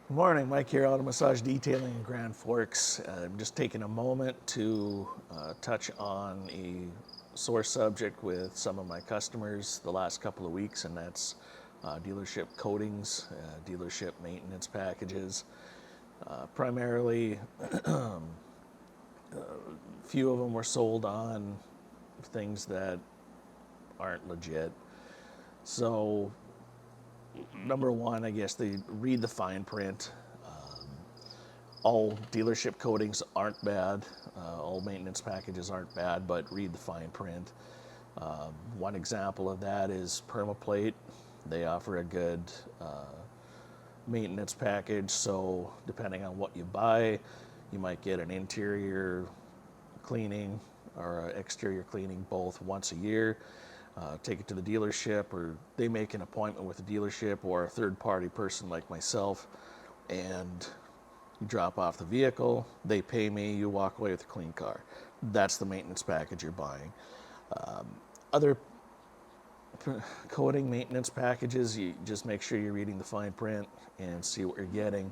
Good morning, Mike here, Auto Massage Detailing in Grand Forks. I'm just taking a moment to touch on a sore subject with some of my customers the last couple of weeks, and that's dealership coatings, dealership maintenance packages. Primarily, few of them were sold on things that aren't legit. So, number one, I guess they read the fine print. All dealership coatings aren't bad. All maintenance packages aren't bad, but read the fine print. One example of that is Permaplate. They offer a good maintenance package, so depending on what you buy, you might get an interior cleaning or exterior cleaning both once a year. Take it to the dealership, or they make an appointment with the dealership or a third party person like myself, and you drop off the vehicle, they pay me, you walk away with a clean car. That's the maintenance package you're buying. Other coating maintenance packages, you just make sure you're reading the fine print and see what you're getting.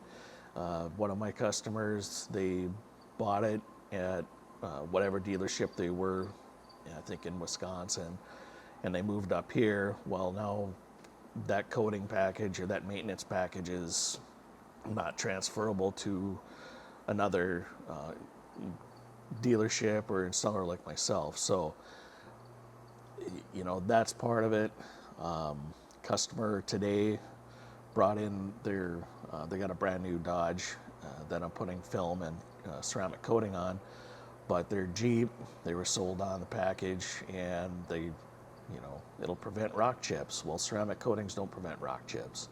One of my customers, they bought it at whatever dealership they were, I think in Wisconsin, and they moved up here. Well, now that coating package or that maintenance package is not transferable to another dealership or installer like myself. So, that's part of it. Customer today brought in they got a brand new Dodge that I'm putting film and ceramic coating on, but their Jeep, they were sold on the package, and it'll prevent rock chips. Well, ceramic coatings don't prevent rock chips.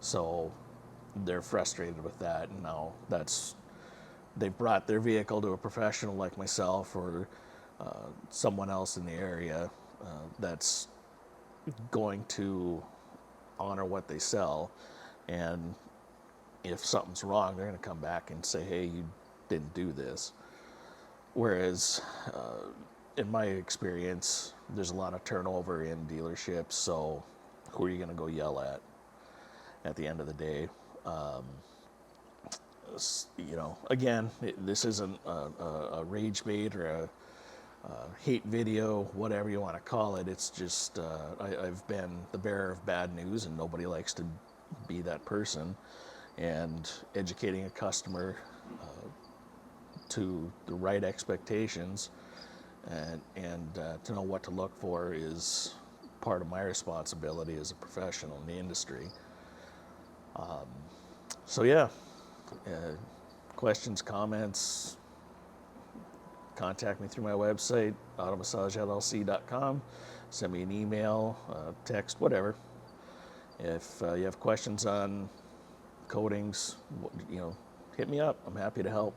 So they're frustrated with that, and now they've brought their vehicle to a professional like myself or someone else in the area that's going to honor what they sell, and if something's wrong, they're going to come back and say, hey, you didn't do this. Whereas in my experience, there's a lot of turnover in dealerships, so who are you going to go yell at the end of the day? Again, this isn't a rage bait or a hate video, whatever you want to call it. It's just I've been the bearer of bad news, and nobody likes to be that person. And educating a customer to the right expectations and to know what to look for is part of my responsibility as a professional in the industry. So yeah, questions, comments, contact me through my website, automassagellc.com. Send me an email, text, whatever. If you have questions on coatings, hit me up. I'm happy to help.